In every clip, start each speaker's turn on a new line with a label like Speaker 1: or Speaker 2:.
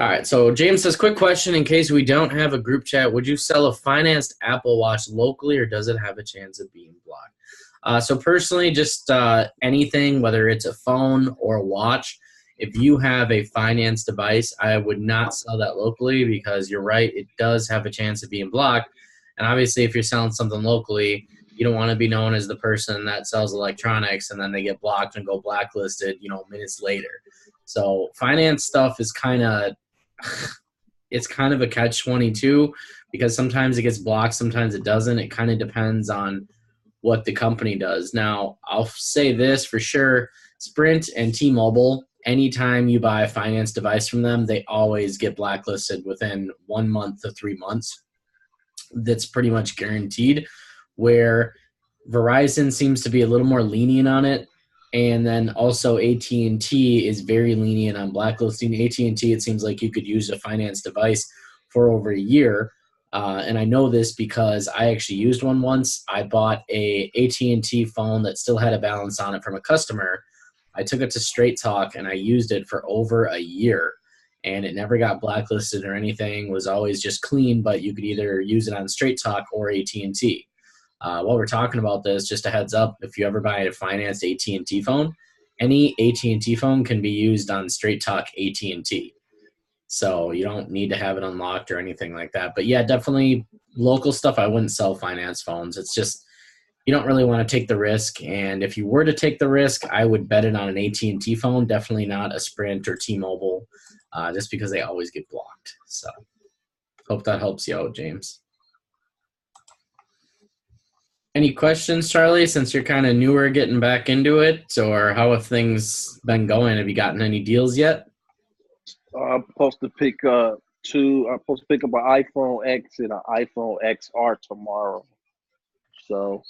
Speaker 1: All right. So James says, quick question in case we don't have a group chat. Would you sell a financed Apple Watch locally or does it have a chance of being blocked? So personally, just anything, whether it's a phone or a watch, if you have a finance device, I would not sell that locally because you're right, it does have a chance of being blocked. And obviously, if you're selling something locally, you don't want to be known as the person that sells electronics and then they get blocked and go blacklisted, minutes later. So finance stuff is kind of it's kind of a catch-22 because sometimes it gets blocked, sometimes it doesn't. It kind of depends on what the company does. Now, I'll say this for sure, Sprint and T-Mobile, anytime you buy a finance device from them, they always get blacklisted within 1 month to 3 months. That's pretty much guaranteed, where Verizon seems to be a little more lenient on it. And then also AT&T is very lenient on blacklisting. AT&T, it seems like you could use a finance device for over a year. And I know this because I actually used one once. I bought a AT&T phone that still had a balance on it from a customer. I took it to Straight Talk and I used it for over a year. And it never got blacklisted or anything. It was always just clean, but you could either use it on Straight Talk or AT&T. While we're talking about this, just a heads up, if you ever buy a financed AT&T phone, any AT&T phone can be used on Straight Talk AT&T. So you don't need to have it unlocked or anything like that. But yeah, definitely local stuff. I wouldn't sell finance phones. It's just you don't really want to take the risk. And if you were to take the risk, I would bet it on an AT&T phone, definitely not a Sprint or T-Mobile, just because they always get blocked. So hope that helps you out, James. Any questions, Charlie, since you're kind of newer getting back into it, or how have things been going? Have you gotten any deals yet?
Speaker 2: I'm supposed to pick up an iPhone X and an iPhone XR tomorrow. So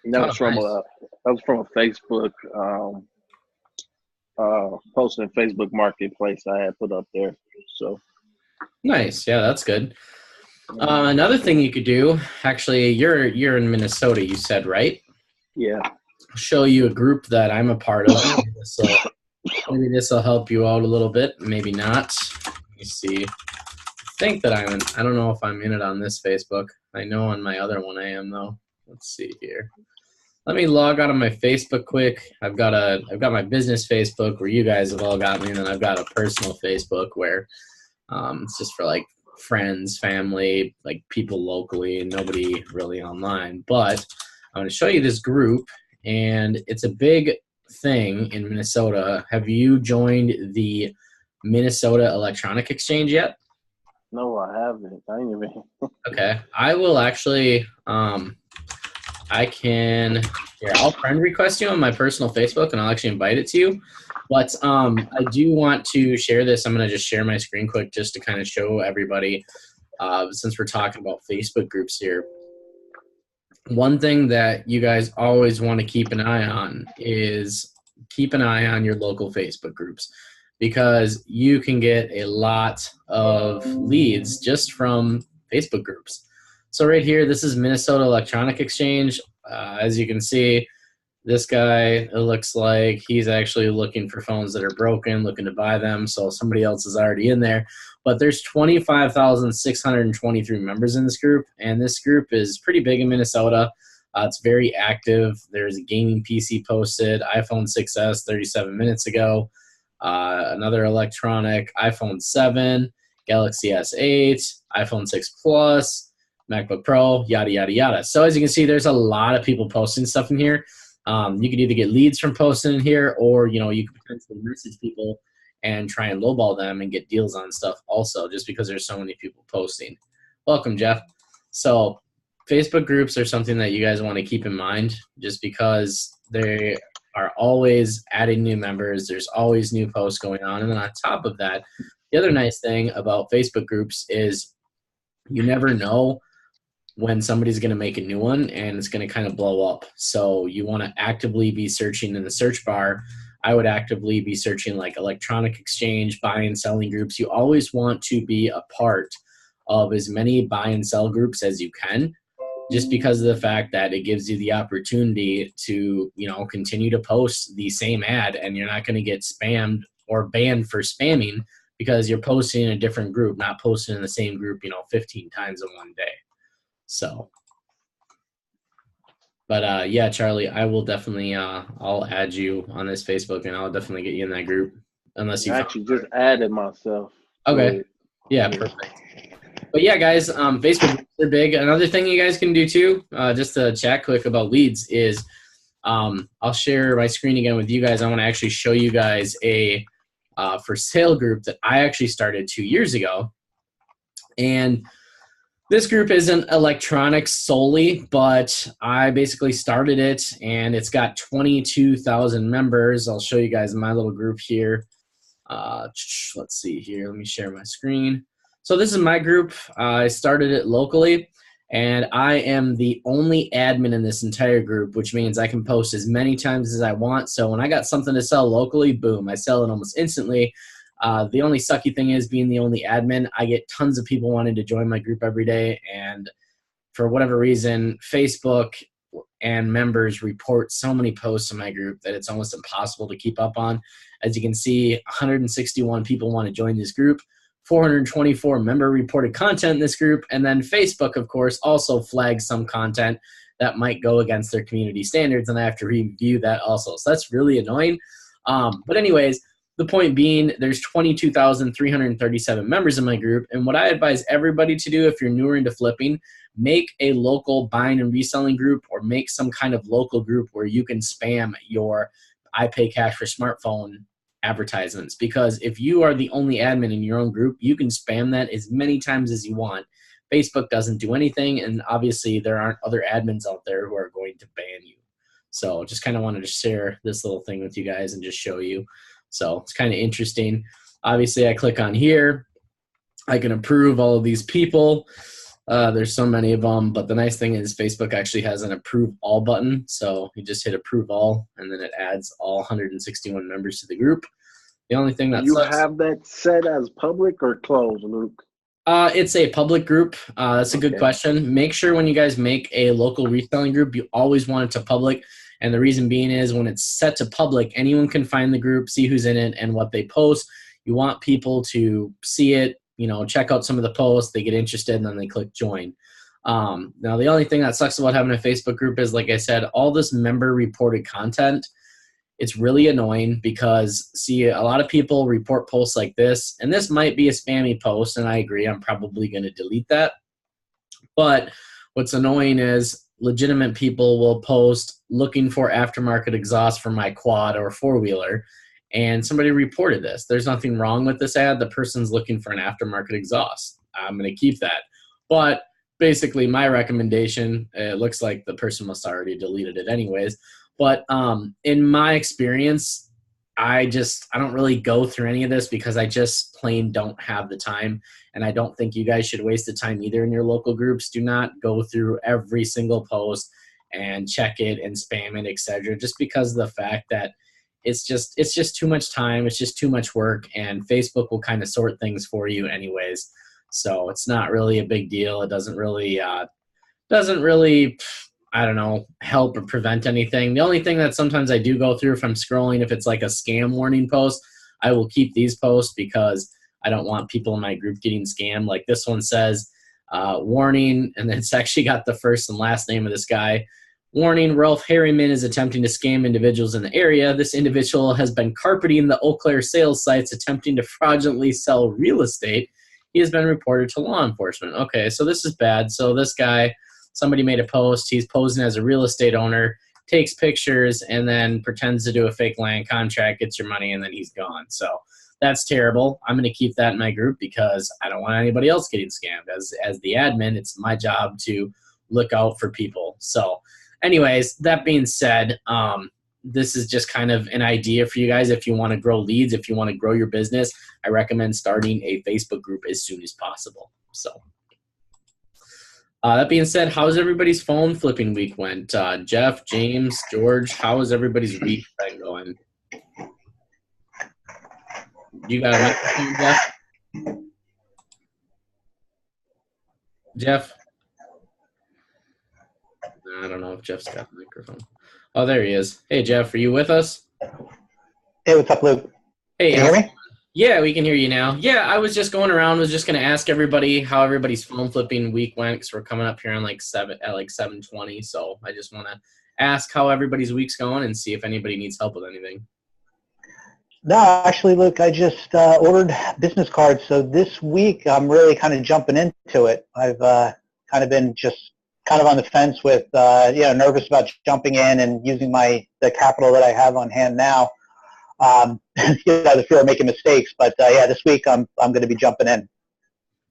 Speaker 2: that was from
Speaker 1: nice.
Speaker 2: a Facebook posting Facebook Marketplace I had put up there. So
Speaker 1: Nice. Yeah, that's good. Another thing you could do, actually, you're in Minnesota, you said, right?
Speaker 2: yeah.
Speaker 1: I'll show you a group that I'm a part of. Maybe this will help you out a little bit. Maybe not. Let me see. I think that I don't know if I'm in it on this Facebook. I know on my other one I am, though. Let's see here. Let me log out of my Facebook quick. I've got my business Facebook where you guys have all got me, and then I've got a personal Facebook where it's just for like friends, family, like people locally, and nobody really online. But I'm going to show you this group, and it's a big thing in Minnesota. Have you joined the Minnesota Electronic Exchange yet?
Speaker 2: No, I haven't. I ain't even.
Speaker 1: Okay. I will actually, I can, here, I'll friend request you on my personal Facebook and I'll actually invite it to you. But I do want to share this. I'm going to just share my screen quick just to kind of show everybody, since we're talking about Facebook groups here. One thing that you guys always want to keep an eye on is keep an eye on your local Facebook groups, because you can get a lot of leads just from Facebook groups. So right here, this is Minnesota Electronic Exchange. As you can see, this guy, it looks like he's actually looking for phones that are broken, looking to buy them. So somebody else is already in there. But there's 25,623 members in this group, and this group is pretty big in Minnesota. It's very active. There's a gaming PC posted, iPhone 6s 37 minutes ago, another electronic, iPhone 7, Galaxy S8, iPhone 6 Plus, MacBook Pro, yada, yada, yada. So as you can see, there's a lot of people posting stuff in here. You can either get leads from posting in here, or you can potentially message people and try and lowball them and get deals on stuff also, just because there's so many people posting. Welcome, Jeff. So Facebook groups are something that you guys want to keep in mind, just because they are always adding new members. There's always new posts going on. And then on top of that, the other nice thing about Facebook groups is you never know when somebody's going to make a new one and it's going to kind of blow up. So you want to actively be searching in the search bar. I would actively be searching like electronic exchange, buy and selling groups. You always want to be a part of as many buy and sell groups as you can, just because of the fact that it gives you the opportunity to, continue to post the same ad, and you're not going to get spammed or banned for spamming because you're posting in a different group, not posting in the same group, 15 times in one day. So, but yeah, Charlie, I will definitely, I'll add you on this Facebook, and I'll definitely get you in that group unless you
Speaker 2: I actually just added myself.
Speaker 1: Okay. Yeah, perfect. But yeah, guys, Facebook groups are big. Another thing you guys can do too, just to chat quick about leads is, I'll share my screen again with you guys. I want to actually show you guys a for sale group that I actually started 2 years ago. And this group isn't electronics solely, but I basically started it, and it's got 22,000 members. I'll show you guys my little group here. Let's see here. Let me share my screen. So this is my group. I started it locally, and I am the only admin in this entire group, which means I can post as many times as I want. So when I got something to sell locally, boom, I sell it almost instantly. The only sucky thing is being the only admin. I get tons of people wanting to join my group every day, and for whatever reason, Facebook and members report so many posts in my group that it's almost impossible to keep up on. As you can see, 161 people want to join this group, 424 member reported content in this group, and then Facebook, of course, also flags some content that might go against their community standards, and I have to review that also. So that's really annoying. But anyways, the point being, there's 22,337 members in my group, and what I advise everybody to do if you're newer into flipping, make a local buying and reselling group, or make some kind of local group where you can spam your I pay cash for smartphone advertisements. Because if you are the only admin in your own group, you can spam that as many times as you want. Facebook doesn't do anything, and obviously there aren't other admins out there who are going to ban you. So just kind of wanted to share this little thing with you guys and just show you. So it's kind of interesting. Obviously, I click on here. I can approve all of these people. There's so many of them, but the nice thing is Facebook actually has an approve all button. So you just hit approve all, and then it adds all 161 members to the group. The only thing that
Speaker 2: you
Speaker 1: sucks,
Speaker 2: have that set as public or closed, Luke?
Speaker 1: it's a public group. That's a good question. Make sure when you guys make a local reselling group, you always want it to public. And the reason being is when it's set to public, anyone can find the group, see who's in it and what they post. You want people to see it, check out some of the posts, they get interested, and then they click join. Now, the only thing that sucks about having a Facebook group is, like I said, all this member-reported content, it's really annoying because, see, a lot of people report posts like this, and this might be a spammy post, and I agree, I'm probably going to delete that. But what's annoying is legitimate people will post looking for aftermarket exhaust for my quad or four-wheeler, and somebody reported this. There's nothing wrong with this ad. The person's looking for an aftermarket exhaust. I'm going to keep that. But basically my recommendation, it looks like the person must have already deleted it anyways. But in my experience, I don't really go through any of this because I just plain don't have the time. And I don't think you guys should waste the time either in your local groups. Do not go through every single post and check it and spam it, etc. Just because of the fact that it's just too much time. It's just too much work, and Facebook will kind of sort things for you anyways. So it's not really a big deal. It doesn't really, I don't know, help or prevent anything. The only thing that sometimes I do go through if I'm scrolling, if it's like a scam warning post, I will keep these posts because I don't want people in my group getting scammed. Like this one says, warning, and it's actually got the first and last name of this guy. Warning, Ralph Harriman is attempting to scam individuals in the area. This individual has been carpeting the Eau Claire sales sites attempting to fraudulently sell real estate. He has been reported to law enforcement. Okay, so this is bad. So this guy, somebody made a post. He's posing as a real estate owner, takes pictures, and then pretends to do a fake land contract, gets your money, and then he's gone. So that's terrible. I'm going to keep that in my group because I don't want anybody else getting scammed. As the admin, it's my job to look out for people. So anyways, that being said, this is just kind of an idea for you guys. If you want to grow leads, if you want to grow your business, I recommend starting a Facebook group as soon as possible. So that being said, how's everybody's phone flipping week went? Jeff, James, George, how is everybody's week been going? You got a microphone, Jeff? Jeff? I don't know if Jeff's got the microphone. Oh, there he is. Hey, Jeff, are you with us?
Speaker 3: Hey, what's up, Luke?
Speaker 1: Hey,
Speaker 3: Can you hear me?
Speaker 1: yeah, we can hear you now. Yeah, I was just going around, was just going to ask everybody how everybody's phone flipping week went because we're coming up here on like 7:20. So I just want to ask how everybody's week's going and see if anybody needs help with anything.
Speaker 3: No, actually, look, I just ordered business cards. So this week I'm really kind of jumping into it. I've kind of been just kind of on the fence with, nervous about jumping in and using the capital that I have on hand now. The fear of making mistakes. But yeah, this week I'm going to be jumping in.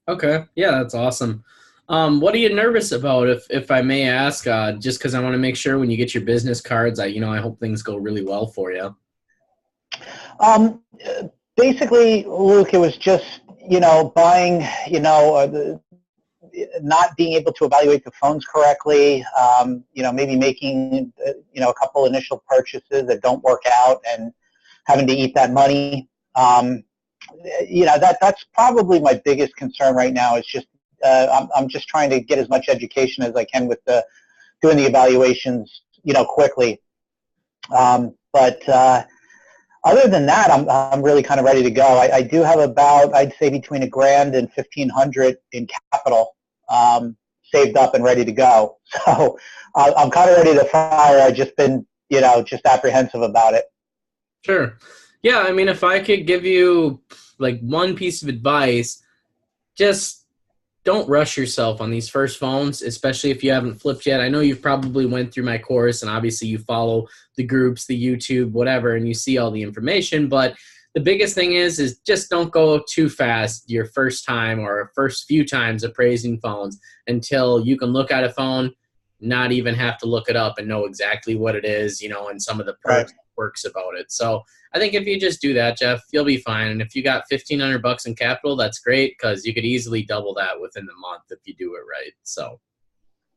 Speaker 1: Okay, yeah, that's awesome. What are you nervous about, if I may ask? Just because I want to make sure when you get your business cards, I hope things go really well for you.
Speaker 3: Um, Basically, Luke, it was just, buying, not being able to evaluate the phones correctly, maybe making, a couple initial purchases that don't work out and having to eat that money. That's probably my biggest concern right now is just, I'm just trying to get as much education as I can with doing the evaluations, quickly. But other than that, I'm really kind of ready to go. I do have about, I'd say, between $1,000 and $1,500 in capital saved up and ready to go. So I'm kind of ready to fire. I've just been, just apprehensive about it.
Speaker 1: Sure. Yeah, I mean, if I could give you like one piece of advice, just don't rush yourself on these first phones, especially if you haven't flipped yet. I know you've probably went through my course and obviously you follow the groups, the YouTube, whatever, and you see all the information. But the biggest thing is just don't go too fast your first time or first few times appraising phones until you can look at a phone, not even have to look it up and know exactly what it is, and some of the perks and works about it. So I think if you just do that, Jeff, you'll be fine. And if you got $1,500 in capital, that's great because you could easily double that within the month if you do it right. So.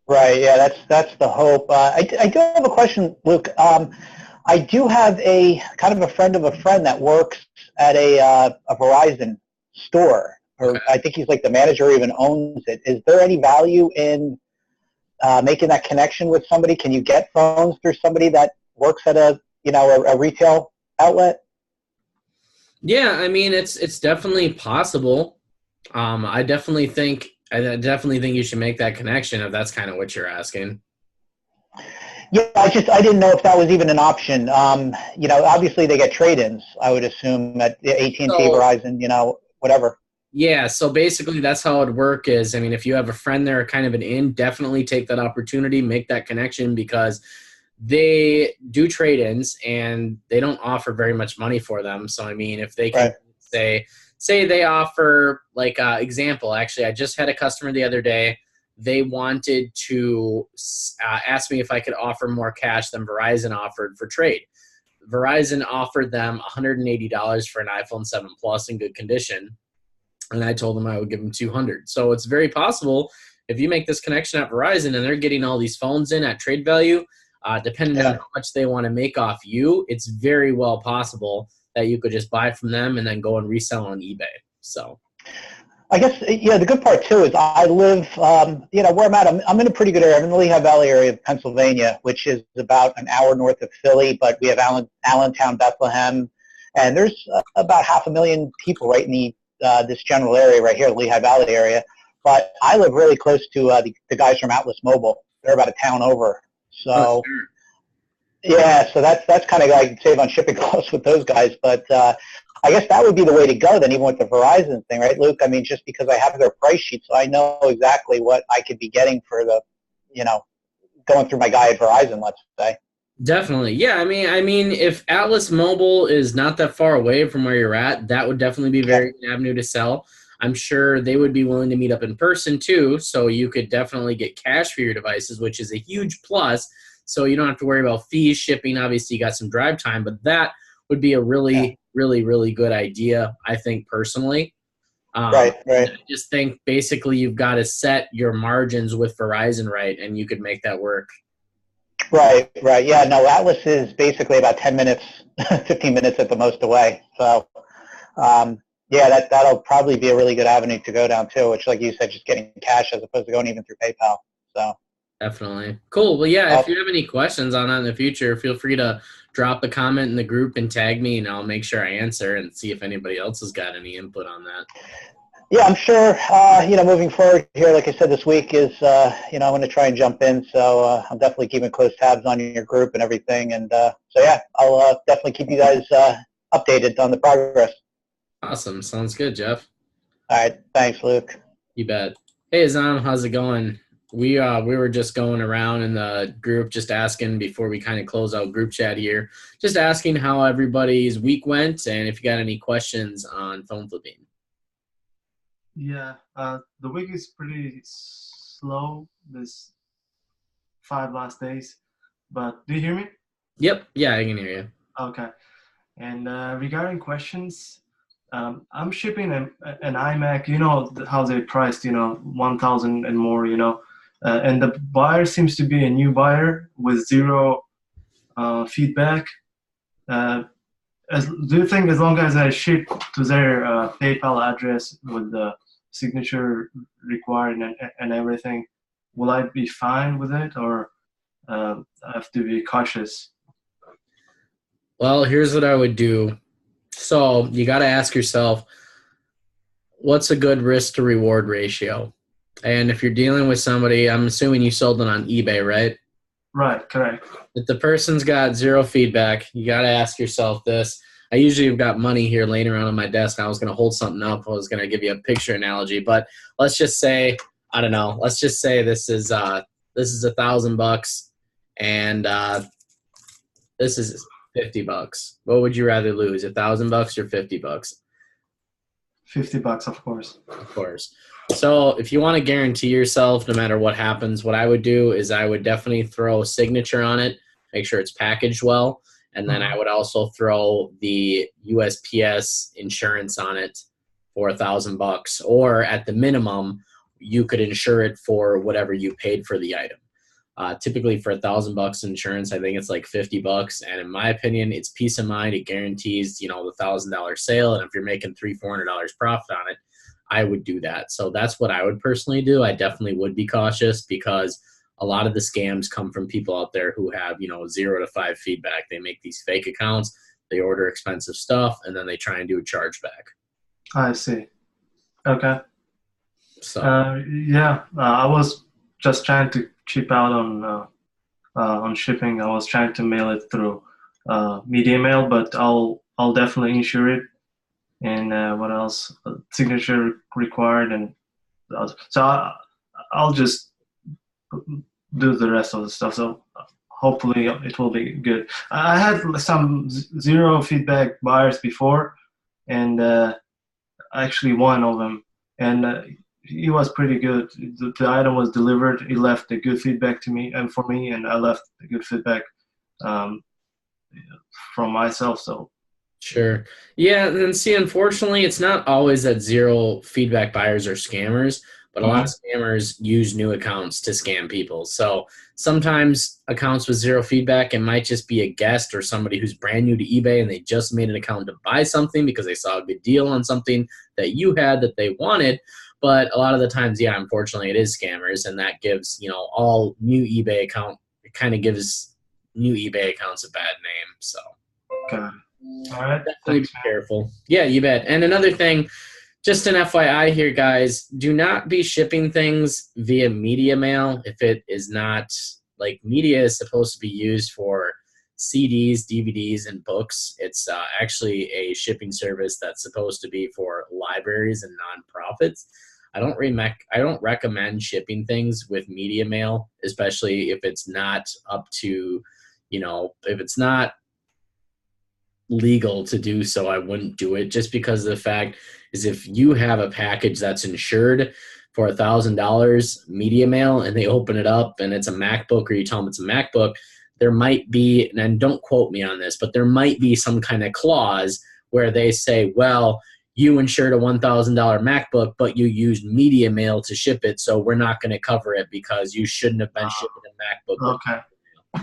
Speaker 3: Right. Yeah, that's the hope. I do have a question, Luke. I do have a kind of a friend of a friend that works at a Verizon store, or
Speaker 1: Okay.
Speaker 3: I think he's like the manager, or even owns it. Is there any value in making that connection with somebody? Can you get phones through somebody that works at a retail outlet?
Speaker 1: Yeah, I mean it's definitely possible. I definitely think you should make that connection if that's kind of what you're asking.
Speaker 3: Yeah, I didn't know if that was even an option. Obviously they get trade-ins, I would assume, at AT&T,
Speaker 1: So
Speaker 3: Verizon, whatever.
Speaker 1: yeah, so basically that's how it'd work is, I mean, if you have a friend there kind of an in, definitely take that opportunity, make that connection because they do trade-ins and they don't offer very much money for them. So I mean, if they can
Speaker 3: Right.
Speaker 1: say they offer like example, actually I just had a customer the other day. They wanted to ask me if I could offer more cash than Verizon offered for trade. Verizon offered them $180 for an iPhone 7 Plus in good condition, and I told them I would give them $200. So it's very possible if you make this connection at Verizon and they're getting all these phones in at trade value, depending on
Speaker 3: Yeah.
Speaker 1: how much they want to make off you, it's very well possible that you could just buy from them and then go and resell on eBay. So.
Speaker 3: I guess, the good part, too, is I live, where I'm at. I'm in a pretty good area. I'm in the Lehigh Valley area of Pennsylvania, which is about an hour north of Philly, but we have Allentown, Bethlehem, and there's about 500,000 people right in this general area right here, the Lehigh Valley area. But I live really close to the guys from Atlas Mobile. They're about a town over.
Speaker 1: Oh,
Speaker 3: So,
Speaker 1: sure.
Speaker 3: yeah, so that's kind of like save on shipping costs with those guys. But I guess that would be the way to go then, even with the Verizon thing, right, Luke? I mean, just because I have their price sheet, so I know exactly what I could be getting for going through my guy at Verizon, let's say.
Speaker 1: Definitely. Yeah, I mean, if Atlas Mobile is not that far away from where you're at, that would definitely be a
Speaker 3: Yeah,
Speaker 1: very good avenue to sell. I'm sure they would be willing to meet up in person too, so you could definitely get cash for your devices, which is a huge plus. So you don't have to worry about fees, shipping. Obviously, you got some drive time, but that would be a
Speaker 3: yeah,
Speaker 1: really, really, really good idea, I think, personally.
Speaker 3: right,
Speaker 1: And
Speaker 3: right.
Speaker 1: I just think basically you've got to set your margins with Verizon right, and you could make that work.
Speaker 3: Right, right. Yeah, no, Atlas is basically about 10 minutes, 15 minutes at the most away. So, yeah, that'll probably be a really good avenue to go down too, which, like you said, just getting cash as opposed to going even through PayPal. So,
Speaker 1: Definitely. Cool. Well, yeah, if
Speaker 3: Oh,
Speaker 1: you have any questions on that in the future, feel free to drop a comment in the group and tag me, and I'll make sure I answer and see if anybody else has got any input on that.
Speaker 3: yeah, I'm sure, moving forward here, like I said, this week is, I'm going to try and jump in. So I'm definitely keeping close tabs on your group and everything. And so, yeah, I'll definitely keep you guys updated on the progress.
Speaker 1: Awesome. Sounds good, Jeff.
Speaker 3: All right. Thanks, Luke.
Speaker 1: You bet. Hey, Azam, how's it going? We were just going around in the group just asking before we kind of close out group chat here, just asking how everybody's week went and if you got any questions on phone flipping.
Speaker 4: Yeah, the week is pretty slow this 5 last days, but do you hear me?
Speaker 1: Yep. Yeah, I can hear you.
Speaker 4: Okay. And regarding questions, I'm shipping an iMac, you know how they priced, 1,000 and more, and the buyer seems to be a new buyer with zero feedback. Do you think as long as I ship to their PayPal address with the signature required and everything, will I be fine with it, or I have to be cautious?
Speaker 1: Well, here's what I would do. So you got to ask yourself, what's a good risk to reward ratio? And if you're dealing with somebody, I'm assuming you sold it on eBay, right?
Speaker 4: Right, correct.
Speaker 1: If the person's got zero feedback, you got to ask yourself this. I usually have got money here laying around on my desk. I was going to hold something up. I was going to give you a picture analogy, but let's just say, I don't know. Let's just say this is $1,000 and this is $50. What would you rather lose, $1,000 or $50?
Speaker 4: $50, of course.
Speaker 1: Of course. So if you want to guarantee yourself, no matter what happens, what I would do is I would definitely throw a signature on it, make sure it's packaged well, and then I would also throw the USPS insurance on it for $1,000, or at the minimum, you could insure it for whatever you paid for the item. Typically for $1,000 insurance, I think it's like $50. And in my opinion, it's peace of mind. It guarantees, the $1,000 sale. And if you're making $300-400 profit on it, I would do that. So that's what I would personally do. I definitely would be cautious because a lot of the scams come from people out there who have, 0 to 5 feedback. They make these fake accounts, they order expensive stuff, and then they try and do a chargeback.
Speaker 4: I see. Okay.
Speaker 1: So
Speaker 4: I was just trying to cheap out on shipping. I was trying to mail it through media mail, but I'll definitely insure it. And what else? Signature required, and so I'll just do the rest of the stuff. So hopefully it will be good. I had some zero feedback buyers before, and actually one of them, and he was pretty good. The item was delivered. He left a good feedback to me and for me, and I left a good feedback from myself. So.
Speaker 1: Sure. Yeah, and see, unfortunately, it's not always that zero feedback buyers are scammers, but a lot of scammers use new accounts to scam people. So sometimes accounts with zero feedback, it might just be a guest or somebody who's brand new to eBay and they just made an account to buy something because they saw a good deal on something that you had that they wanted. But a lot of the times, yeah, unfortunately, it is scammers, and that gives, all new eBay account, it kind of gives new eBay accounts a bad name. So.
Speaker 4: Okay. All right.
Speaker 1: Definitely be careful. Yeah, you bet. And another thing, just an FYI here, guys, do not be shipping things via media mail if it is not, like, media is supposed to be used for CDs, DVDs, and books. It's actually a shipping service that's supposed to be for libraries and nonprofits. I don't recommend shipping things with media mail, especially if it's not up to, if it's not legal to do so. I wouldn't do it, just because of the fact is if you have a package that's insured for $1,000 media mail and they open it up and it's a MacBook, or you tell them it's a MacBook, there might be, and don't quote me on this, but there might be some kind of clause where they say, well, you insured a $1,000 MacBook, but you used media mail to ship it, so we're not going to cover it because you shouldn't have been shipping a MacBook.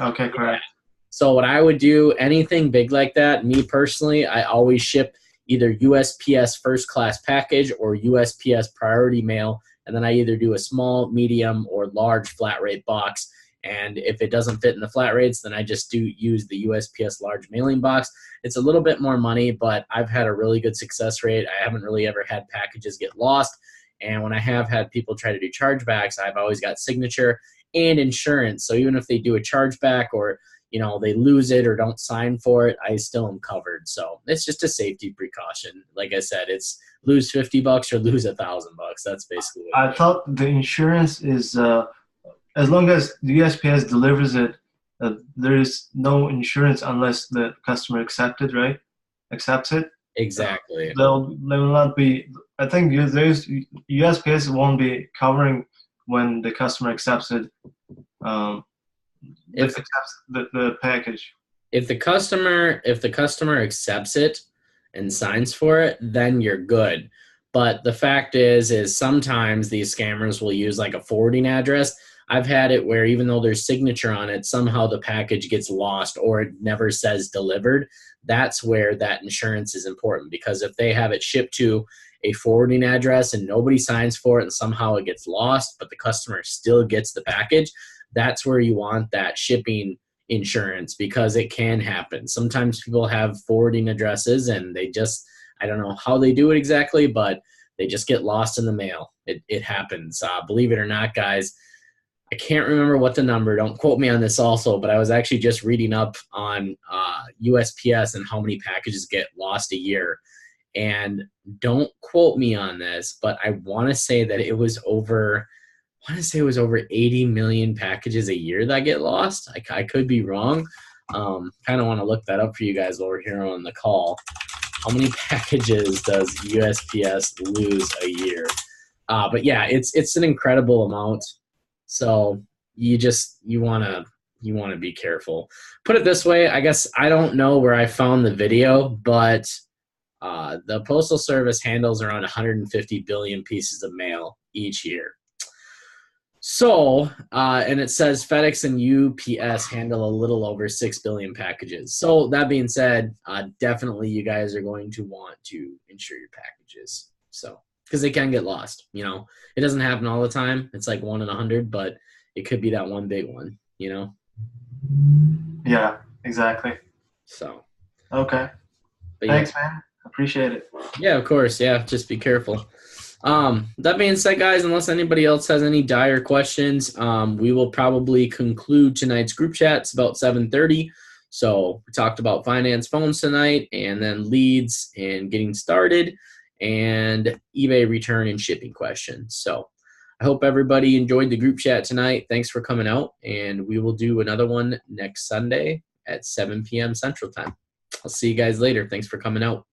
Speaker 4: Okay, correct.
Speaker 1: So what I would do, anything big like that, me personally, I always ship either USPS first class package or USPS priority mail, and then I either do a small, medium, or large flat rate box. And if it doesn't fit in the flat rates, then I just do use the USPS large mailing box. It's a little bit more money, but I've had a really good success rate. I haven't really ever had packages get lost. And when I have had people try to do chargebacks, I've always got signature and insurance. So even if they do a chargeback or, you know, they lose it or don't sign for it, I still am covered. So it's just a safety precaution. Like I said, it's lose $50 or lose $1,000. That's basically what
Speaker 4: I thought the insurance is as long as the USPS delivers it, there is no insurance unless the customer accepts it.
Speaker 1: Exactly.
Speaker 4: There will not be. I think there's USPS won't be covering when the customer accepts it. If accepts the package.
Speaker 1: If the customer accepts it and signs for it, then you're good. But the fact is sometimes these scammers will use like a forwarding address. I've had it where even though there's signature on it, somehow the package gets lost or it never says delivered. That's where that insurance is important, because if they have it shipped to a forwarding address and nobody signs for it and somehow it gets lost, but the customer still gets the package, that's where you want that shipping insurance, because it can happen. Sometimes people have forwarding addresses and they just, I don't know how they do it exactly, but they just get lost in the mail. It happens. Believe it or not, guys, I can't remember what the number, don't quote me on this also, but I was actually just reading up on USPS and how many packages get lost a year. And don't quote me on this, but I want to say that it was over 80 million packages a year that get lost. I could be wrong. Kind of want to look that up for you guys while we're here on the call. How many packages does USPS lose a year? But yeah, it's an incredible amount. So you want to be careful. Put it this way, I guess I don't know where I found the video, but the Postal Service handles around 150 billion pieces of mail each year. So, and it says FedEx and UPS handle a little over 6 billion packages. So that being said, definitely you guys are going to want to insure your packages. So, because they can get lost, you know, it doesn't happen all the time. It's like 1 in 100, but it could be that one big one, you know?
Speaker 4: Yeah, exactly.
Speaker 1: So.
Speaker 4: Okay. Thanks, man. Appreciate it.
Speaker 1: Yeah, of course. Yeah, just be careful. That being said, guys, unless anybody else has any dire questions, we will probably conclude tonight's group chat. It's about 7:30. So we talked about finance phones tonight, and then leads and getting started, and eBay return and shipping questions. So I hope everybody enjoyed the group chat tonight. Thanks for coming out, and we will do another one next Sunday at 7 p.m. Central Time. I'll see you guys later. Thanks for coming out.